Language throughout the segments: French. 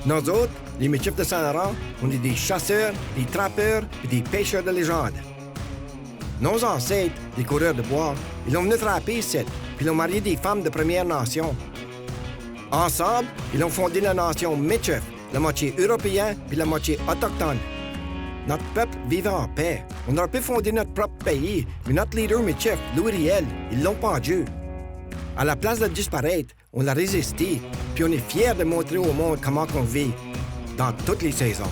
Nous autres, les Métis de Saint-Laurent, on est des chasseurs, des trappeurs et des pêcheurs de légende. Nos ancêtres, les coureurs de bois, ils ont venu trapper ici, puis ils ont marié des femmes de Première Nation. Ensemble, ils ont fondé la nation Michif, la moitié européen puis la moitié autochtone. Notre peuple vivait en paix. On aurait pu fonder notre propre pays, mais notre leader Michif, Louis Riel, ils l'ont pendu. À la place de disparaître, on a résisté, puis on est fiers de montrer au monde comment on vit, dans toutes les saisons.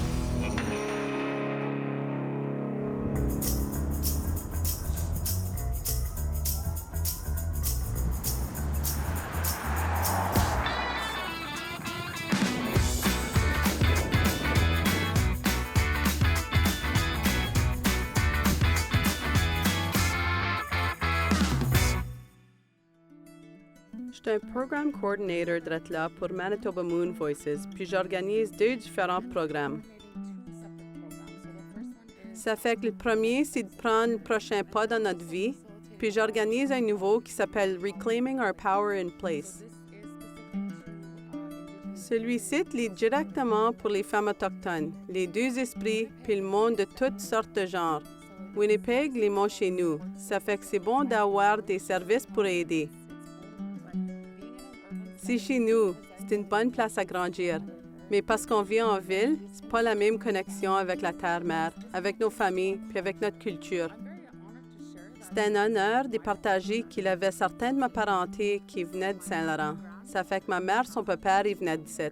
Je suis un Program Coordinator de là pour Manitoba Moon Voices, puis j'organise 2 différents programmes. Ça fait que le premier, c'est de prendre le prochain pas dans notre vie, puis j'organise un nouveau qui s'appelle Reclaiming Our Power in Place. Celui-ci est directement pour les femmes autochtones, les 2 esprits, puis le monde de toutes sortes de genres. Winnipeg, les mots chez nous. Ça fait que c'est bon d'avoir des services pour aider. C'est chez nous, c'est une bonne place à grandir. Mais parce qu'on vit en ville, c'est pas la même connexion avec la terre-mère, avec nos familles, puis avec notre culture. C'est un honneur de partager qu'il avait certains de ma parenté qui venaient de Saint-Laurent. Ça fait que ma mère, son père, il venait d'ici.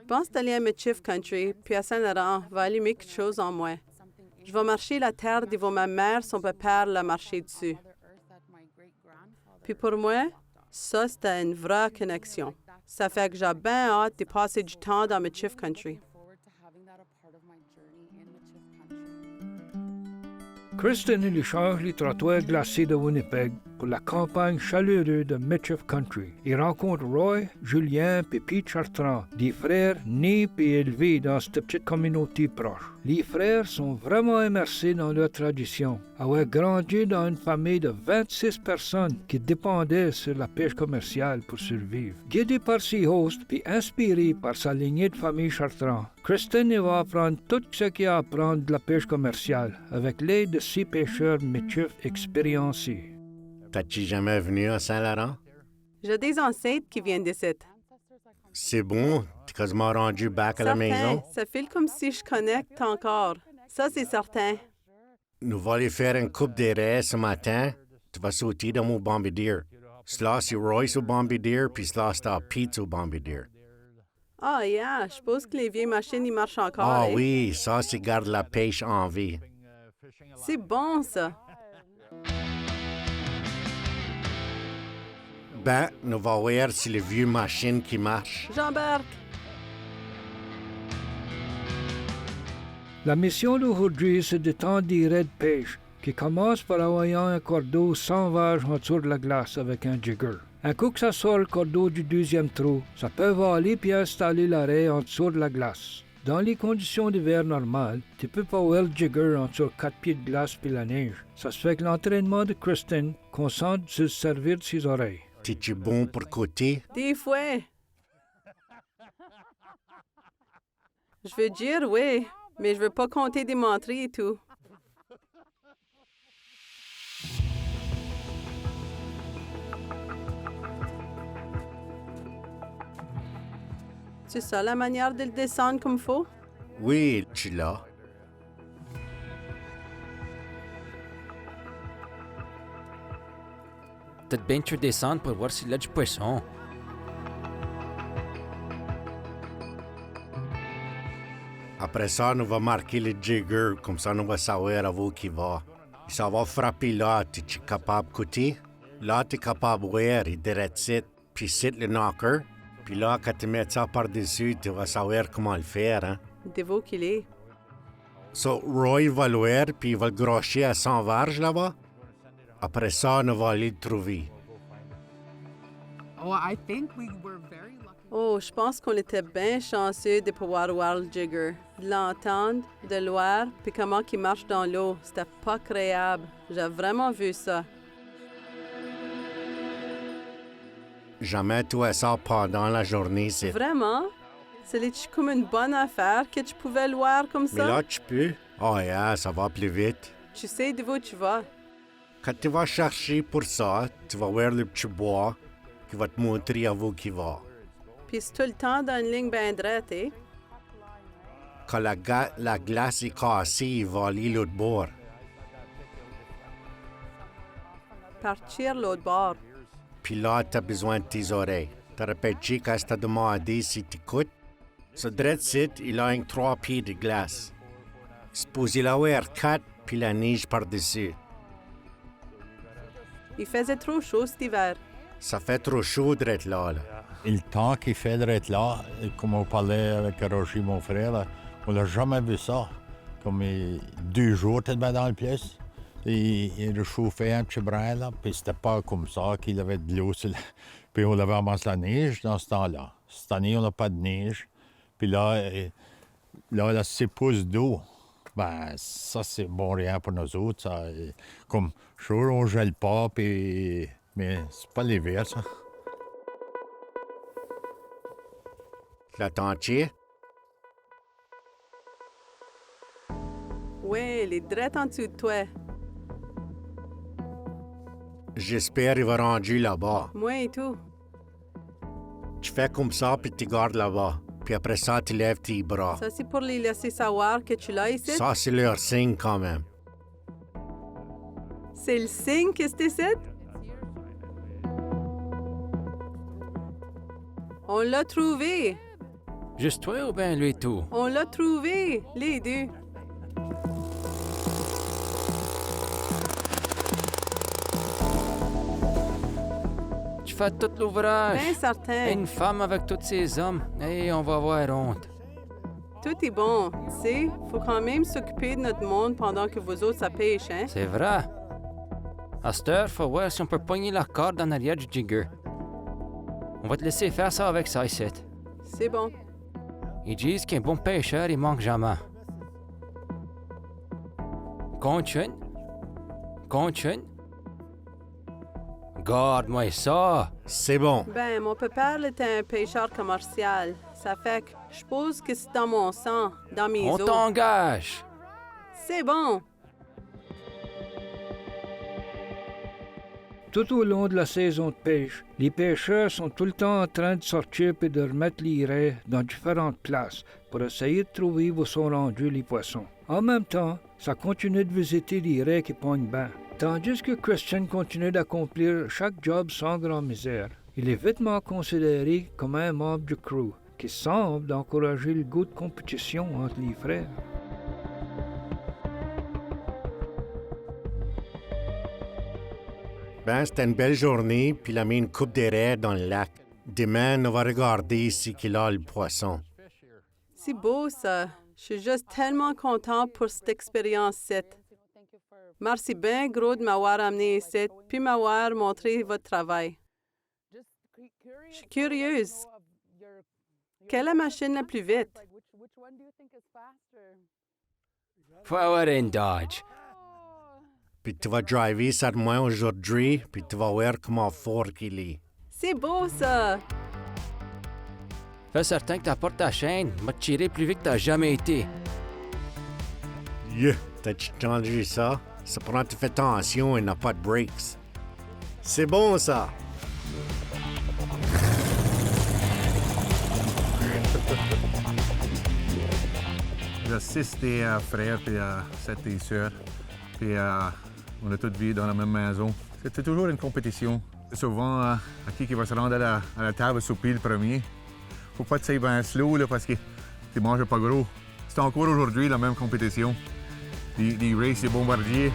Je pense d'aller à Michif Country, puis à Saint-Laurent, va allumer quelque chose en moi. Je vais marcher la terre devant ma mère, son père l'a marché dessus. Puis pour moi, ça, c'était une vraie connexion. Ça fait que j'ai bien hâte de passer du temps dans Michif Country. Kristen il échange les trottoirs glacés de Winnipeg pour la campagne chaleureuse de Michif Country. Il rencontre Roy, Julien et Pete Chartrand, des frères nés et élevés dans cette petite communauté proche. Les frères sont vraiment immersés dans leur tradition, avoir grandi dans une famille de 26 personnes qui dépendaient sur la pêche commerciale pour survivre. Guidé par ses hosts et inspiré par sa lignée de famille Chartrand, Kristen va apprendre tout ce qu'il y a à apprendre de la pêche commerciale avec l'aide de 6 pêcheurs Michif expérimentés. T'as-tu jamais venu à Saint-Laurent? J'ai des ancêtres qui viennent d'ici. C'est bon, t'es quasiment rendu back à la maison. Ça fait comme si je connecte encore. Ça, c'est certain. Nous allons aller faire une coupe d'arrêt ce matin. Tu vas sauter dans mon bombardier. Cela, c'est Royce au bombardier, puis cela, c'est Pete au bombardier. Ah, yeah, je suppose que les vieilles machines, ils marchent encore. Ah oui, ça, c'est garde la pêche en vie. C'est bon, ça. Ben, nous allons voir si les vieilles machines qui marchent. J'embarque. La mission d'aujourd'hui, c'est de tendre des raies de pêche qui commencent par envoyer un cordeau sans vache en dessous de la glace avec un jigger. Un coup que ça sort le cordeau du 2e trou, ça peut voler puis installer l'arrêt en dessous de la glace. Dans les conditions d'hiver normales, tu peux pas voir le jigger en dessous de 4 pieds de glace puis la neige. Ça se fait que l'entraînement de Kristen concentre sur se servir de ses oreilles. T'es-tu bon pour côté? Des fois. Je veux dire oui, mais je veux pas compter des menteries et tout. C'est ça la manière de le descendre comme faut? Oui, tu l'as. Peut-être bien tu descendre pour voir s'il y a du poisson. Après ça, nous allons marquer le jigger, comme ça nous allons savoir à où qui va. Et ça va frapper là, tu es capable de côté. Là, tu es capable de voir, et direct sit, puis sit le knocker. Puis là, quand tu mets ça par-dessus, tu vas savoir comment le faire, hein. Dévot qu'il est. So, Roy va le voir, puis il va le grocher à 100 varges là-bas. Après ça, nous allons aller le trouver. Oh, je pense qu'on était bien chanceux de pouvoir voir le jigger, de l'entendre, de le voir, puis comment il marche dans l'eau. C'était pas créable. J'ai vraiment vu ça. Jamais tu as ça pendant la journée, c'est... Vraiment? C'est comme une bonne affaire que tu pouvais le voir comme Mais ça? là, tu peux. Oh, yeah, ça va plus vite. Tu sais d'où tu vas. Quand tu vas chercher pour ça, tu vas voir le petit bois qui va te montrer à où qui va. Puis c'est tout le temps dans une ligne bien droite, hein? Quand la glace est cassée, il va aller l'autre bord. Partir l'autre bord. Puis là, tu as besoin de tes oreilles. Tu répété quand tu t'as demandé si tu écoutes. Ce dread site, il a un 3 pieds de glace. Supposé l'avoir 4, puis la neige par-dessus. Il faisait trop chaud cet hiver. Ça fait trop chaud d'être là. Et le temps qu'il fait d'être là, comme on parlait avec Roger, mon frère, là, on n'a jamais vu ça. Comme 2 jours tellement dans le pièce. Et il réchauffait un petit brin, là, puis c'était pas comme ça qu'il avait de l'eau. Puis on avait amassé la neige dans ce temps-là. Cette année, on n'a pas de neige. Puis là, 6 pouces d'eau. Ben, ça, c'est bon rien pour nous autres. Ça, comme, jour, on gèle pas, puis... mais c'est pas l'hiver, ça. L'attends-tu? Oui, les drettes en dessous de toi. J'espère qu'il va rendre là-bas. Moi et tout. Tu fais comme ça, puis tu gardes là-bas. Puis après ça, tu lèves tes bras. Ça, c'est pour les laisser savoir que tu l'as ici. Ça, c'est leur signe quand même. C'est le signe que c'est ici? On l'a trouvé. Juste toi ou bien lui tout? On l'a trouvé, les deux. Tu fais tout l'ouvrage. Bien certain. Une femme avec tous ces hommes. Et on va avoir honte. Tout est bon. Tu sais, faut quand même s'occuper de notre monde pendant que vous autres, ça pêche, hein? C'est vrai. À cette heure, faut voir si on peut pogner la corde en arrière du jigger. On va te laisser faire ça avec ça ici. C'est bon. Ils disent qu'un bon pêcheur, il manque jamais. Compte une. Compte une. Garde-moi ça. C'est bon. Ben, mon papa était un pêcheur commercial. Ça fait que je suppose que c'est dans mon sang, dans mes On os. t'engage. C'est bon. Tout au long de la saison de pêche, les pêcheurs sont tout le temps en train de sortir et de remettre les raies dans différentes places pour essayer de trouver où sont rendus les poissons. En même temps, ça continue de visiter les raies qui pognent bien. Tandis que Christian continue d'accomplir chaque job sans grand misère. Il est vitement considéré comme un membre du crew qui semble d'encourager le goût de compétition entre les frères. Ben, c'était une belle journée, puis il a mis une coupe de raies dans le lac. Demain, on va regarder si qu'il a le poisson. C'est beau, ça. Je suis juste tellement content pour cette expérience-ci. Merci bien gros de m'avoir amené ici, puis m'avoir montré votre travail. Je suis curieuse. Quelle est la machine la plus vite? Faut avoir une Dodge. Puis tu vas driver ça de moi aujourd'hui, puis tu vas voir comment fort qu'il est. C'est beau, ça. Fais certain que t'apportes ta chaîne. Va te tirer plus vite que t'as jamais été. Yeah, t'as-tu changé ça? Ça prend tu fais attention et n'a pas de brakes. C'est bon, ça. J'ai 6 des frères puis 7 des sœurs. Puis on a tous vécu dans la même maison. C'était toujours une compétition. Souvent, à qui va se rendre à la table souper le premier. Faut pas que tu bien slow là, parce que tu manges pas gros. C'est encore aujourd'hui la même compétition. Les races des bombardiers.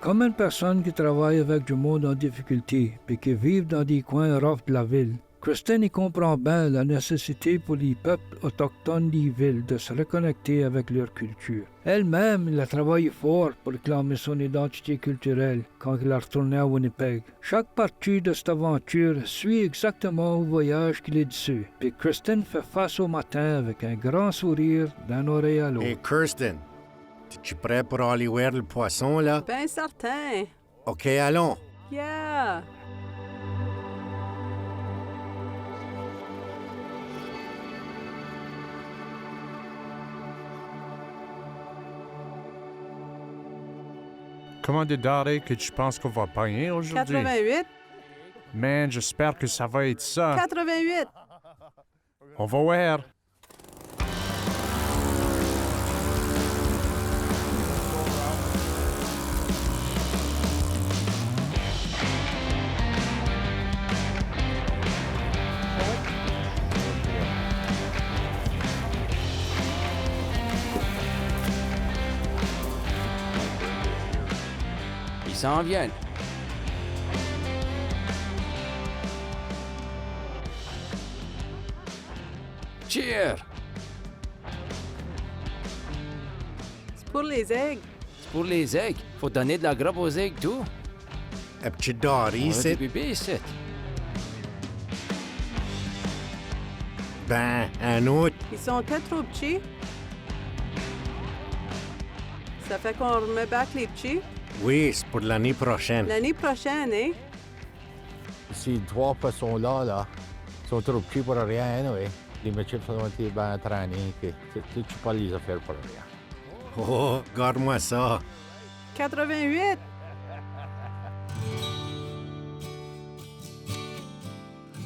Comme une personne qui travaille avec du monde en difficulté et qui vit dans des coins rough de la ville, Kristen y comprend bien la nécessité pour les peuples autochtones des villes de se reconnecter avec leur culture. Elle-même, elle a travaillé fort pour réclamer son identité culturelle quand elle a retourné à Winnipeg. Chaque partie de cette aventure suit exactement au voyage qu'il est dessus. Puis Kristen fait face au matin avec un grand sourire d'un oreille à l'autre. Hey, Kirsten, es-tu prêt pour aller voir le poisson, là? Ben certain. OK, allons. Yeah! Comment de denrées que tu penses qu'on va pogner aujourd'hui? 88. Man, j'espère que ça va être ça. 88. On va voir. Ils s'en viennent. Cheer! C'est pour les aigles. C'est pour les aigles. Faut donner de la grappe aux aigles, tout. Un petit doré, On a des c'est... bébés ici. Ben, un autre. Ils sont peut-être trop petits. Ça fait qu'on remet back les petits. Oui, c'est pour l'année prochaine. L'année prochaine, hein? Ces 3 poissons-là, sont trop petits pour rien, anyway. Les métiers sont bien entraînés, que tu pas les affaires pour rien. Oh, garde-moi ça. 88.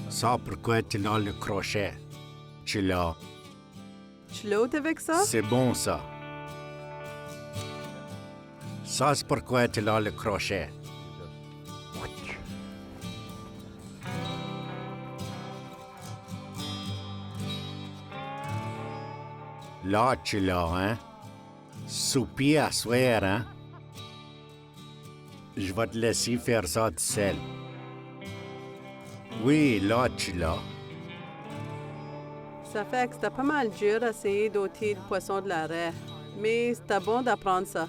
Ça, pourquoi tu l'as le crochet? Tu l'as. Tu l'ôtes avec ça? C'est bon, ça. Ça, c'est pourquoi tu l'as le crochet. Là, tu l'as, hein? Soupi à soir, hein? Je vais te laisser faire ça tout seul. Oui, là, tu l'as. Ça fait que c'était pas mal dur d'essayer d'ôter le poisson de la raie. Mais c'était bon d'apprendre ça.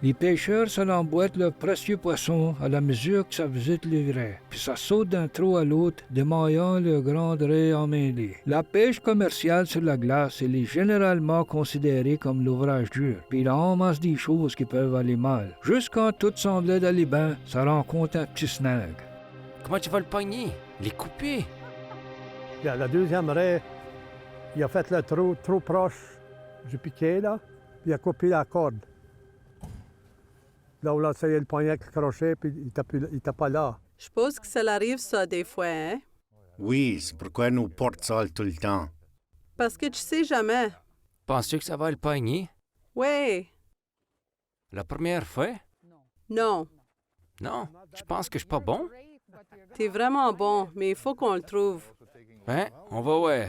Les pêcheurs se l'emboîtent leurs précieux poissons à la mesure que ça visite les vrais, puis ça saute d'un trou à l'autre, démaillant leurs grandes raies emmêlées. La pêche commerciale sur la glace, elle est généralement considérée comme l'ouvrage dur, puis il en masse des choses qui peuvent aller mal. Juste quand tout semblait d'aller bien, ça rencontre un petit snag. Comment tu vas le pogner? Les couper? Puis à la deuxième raie, il a fait le trou trop proche du piquet, là, puis il a coupé la corde. Là, on a essayé le poignet avec le crochet, puis il n'était pas là. Je suppose que ça l'arrive ça des fois, hein? Oui, c'est pourquoi nous porte ça tout le temps. Parce que tu sais jamais. Penses-tu que ça va le pogner? Ouais. La première fois? Non. Non, je pense que je suis pas bon. T'es vraiment bon, mais il faut qu'on le trouve. Ben, on va voir.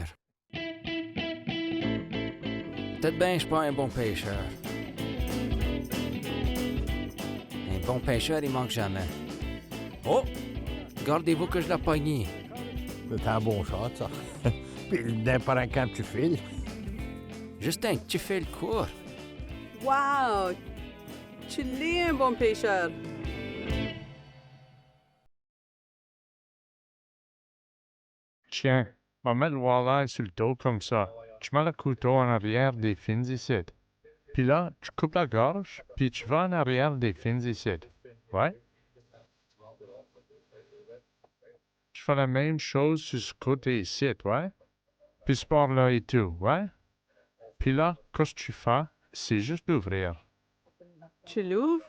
Peut-être bien je suis pas un bon pêcheur. Un bon pêcheur, il manque jamais. Oh! Gardez-vous que je l'ai pogné. C'est un bon shot, ça. Puis n'importe quand tu files. Juste un petit fil court. Wow! Tu l'es un bon pêcheur. Tiens, on va mettre le walleye sur le dos comme ça. Tu mets le couteau en arrière des fins ici. Puis là, tu coupes la gorge, puis tu vas en arrière des fins ici. Ouais? Tu fais la même chose sur ce côté ici, ouais? Puis ce bord-là et tout, ouais? Puis là, qu'est-ce que tu fais? C'est juste d'ouvrir. Tu l'ouvres?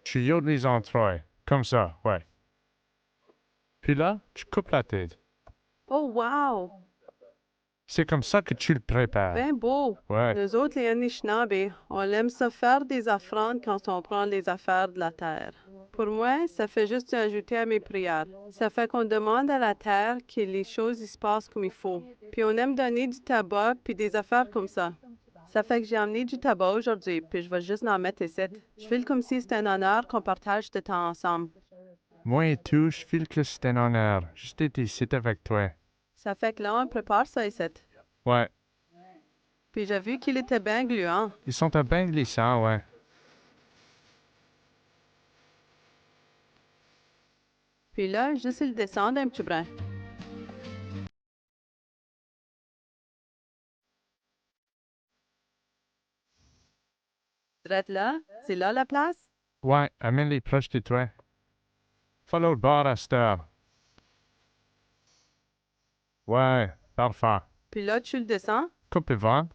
Tu yodes les entrailles, comme ça, ouais. Puis là, tu coupes la tête. Oh, wow! C'est comme ça que tu le prépares. Ben beau. Ouais. Nous autres, les Anishinaabe, on aime ça faire des offrandes quand on prend les affaires de la terre. Pour moi, ça fait juste ajouter à mes prières. Ça fait qu'on demande à la terre que les choses y se passent comme il faut. Puis on aime donner du tabac puis des affaires comme ça. Ça fait que j'ai emmené du tabac aujourd'hui, puis je vais juste en mettre ici. Je file comme si c'était un honneur qu'on partage ce temps ensemble. Moi et tout, je file que c'est un honneur. Juste être ici avec toi. Ça fait que là, on prépare ça ici. Ouais. Puis j'ai vu qu'il était bien gluant. Ils sont à bien glissants, ouais. Puis là, juste il descend un petit brin. Drette là, c'est là la place? Ouais, amène-les proches de toi. Follow le bord à cette heure. Ouais, parfait. Puis là, tu le descends? Coupe le vent.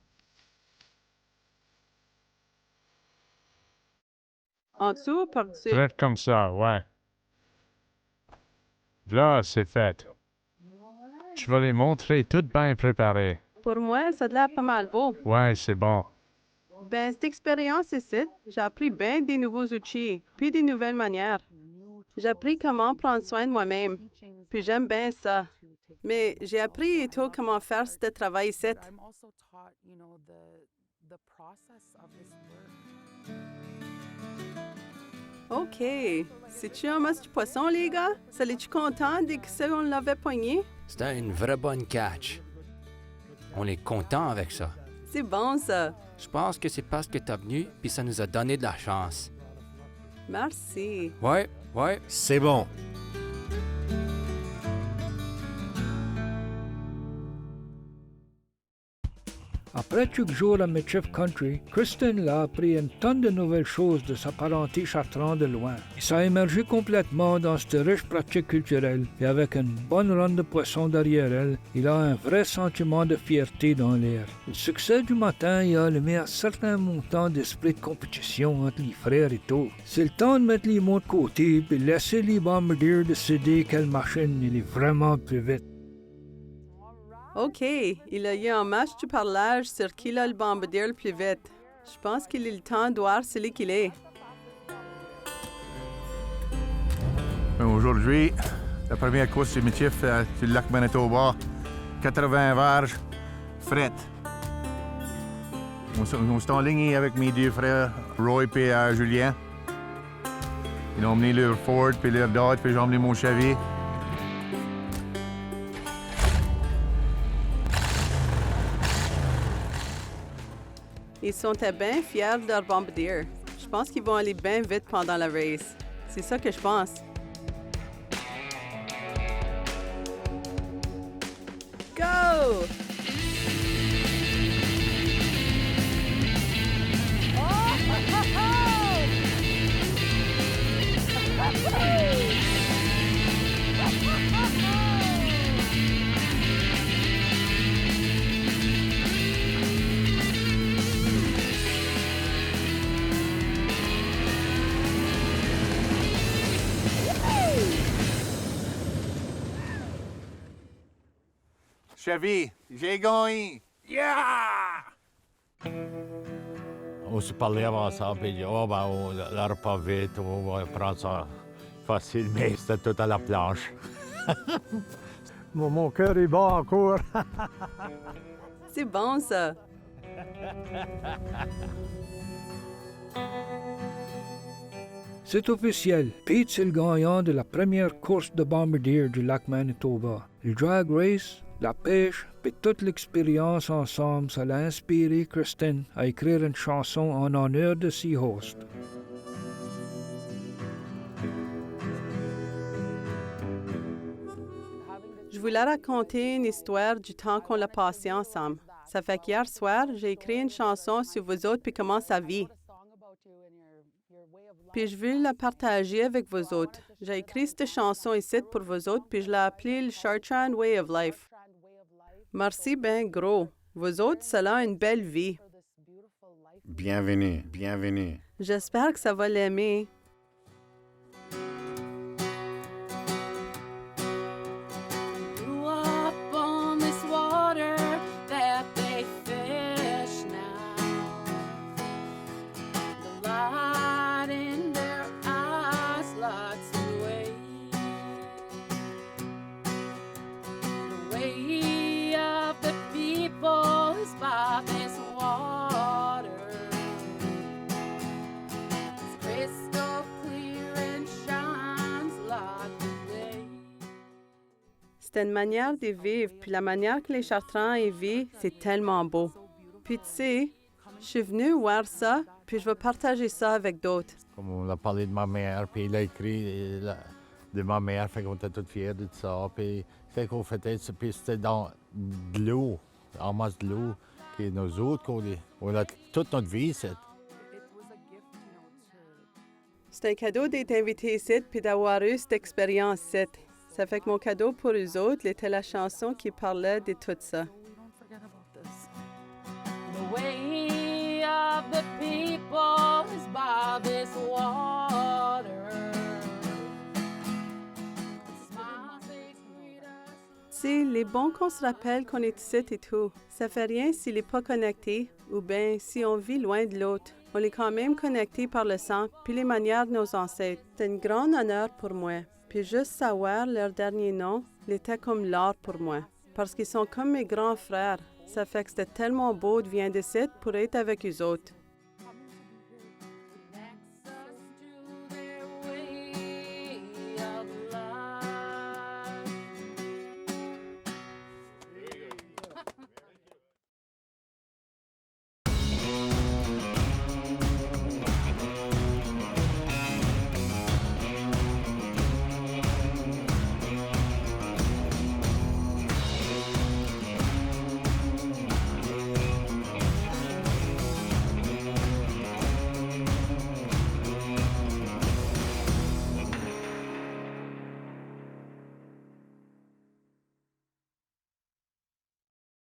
En dessous ou par-dessus? Direct comme ça, ouais. Là, c'est fait. Je vais les montrer tout bien préparées. Pour moi, ça a l'air pas mal beau. Ouais, c'est bon. Ben, cette expérience ici, j'ai appris bien des nouveaux outils, puis des nouvelles manières. J'ai appris comment prendre soin de moi-même, puis j'aime bien ça. Mais j'ai appris et tout comment faire ce travail ici. OK. C'est-tu un must du poisson, les gars? Ça les-tu content dès que ça, on l'avait pogné? C'était une vraie bonne catch. On est content avec ça. C'est bon, ça. Je pense que c'est parce que t'es venu, puis ça nous a donné de la chance. Merci. Ouais. C'est bon. Après quelques jours à Mitchell Country, Kristen a appris une tonne de nouvelles choses de sa parenté chartrand de loin. Il s'est immergé complètement dans cette riche pratique culturelle et avec une bonne ronde de poissons derrière elle, il a un vrai sentiment de fierté dans l'air. Le succès du matin y a allumé un certain montant d'esprit de compétition entre les frères et tout. C'est le temps de mettre les mots de côté et laisser les bombardiers décider quelle machine il est vraiment plus vite. OK. Il a eu un match du parlage sur qui a le bombardier le plus vite. Je pense qu'il est le temps de voir celui qu'il est. Aujourd'hui, la première course du métier sur le lac Manitoba, 80 verges, fret. On s'est en ligne avec mes deux frères, Roy et Julien. Ils ont emmené leur Ford puis leur Dodge, puis j'ai emmené mon Chevy. Ils sont bien fiers de leur bombardier. Je pense qu'ils vont aller bien vite pendant la race. C'est ça que je pense. Go! Chevy, j'ai gagné! Yeah! On se parlait avant ça, puis il dit, oh, ben, on l'aura pas vite, on va prendre ça facile, mais c'était tout à la planche. Mon cœur est bas encore. C'est bon, ça. C'est officiel. Pete, c'est le gagnant de la première course de bombardier du lac Manitoba. Le drag race, la pêche et toute l'expérience ensemble, ça l'a inspiré Kristen à écrire une chanson en honneur de Seahost. Je voulais raconter une histoire du temps qu'on l'a passé ensemble. Ça fait qu'hier soir, j'ai écrit une chanson sur vous autres puis comment ça vit. Puis je veux la partager avec vous autres. J'ai écrit cette chanson ici pour vous autres, puis je l'ai appelée le Chartrand Way of Life. Merci ben gros. Vous autres, cela a une belle vie. Bienvenue, bienvenue. J'espère que ça va l'aimer. Grew up on this water that they fish now. The light in their eyes like C'était une manière de vivre, puis la manière que les Chartrans y vivent, c'est tellement beau. Puis tu sais, je suis venue voir ça, puis je veux partager ça avec d'autres. Comme on a parlé de ma mère, puis il a écrit de ma mère, fait qu'on était tous fiers de ça. Puis fait qu'on fêtait ça, puis c'était dans de l'eau, en masse de l'eau, que nous autres, on a toute notre vie ici. C'est un cadeau d'être invité ici, puis d'avoir eu cette expérience ici. Ça fait que mon cadeau pour eux autres était la chanson qui parlait de tout ça. The way of the people is by this water. C'est les bons qu'on se rappelle qu'on est ici et tout. Ça fait rien s'il n'est pas connecté, ou bien si on vit loin de l'autre. On est quand même connecté par le sang puis les manières de nos ancêtres. C'est un grand honneur pour moi. Puis juste savoir leur dernier nom, il était comme l'or pour moi. Parce qu'ils sont comme mes grands frères. Ça fait que c'était tellement beau de venir d'ici pour être avec eux autres.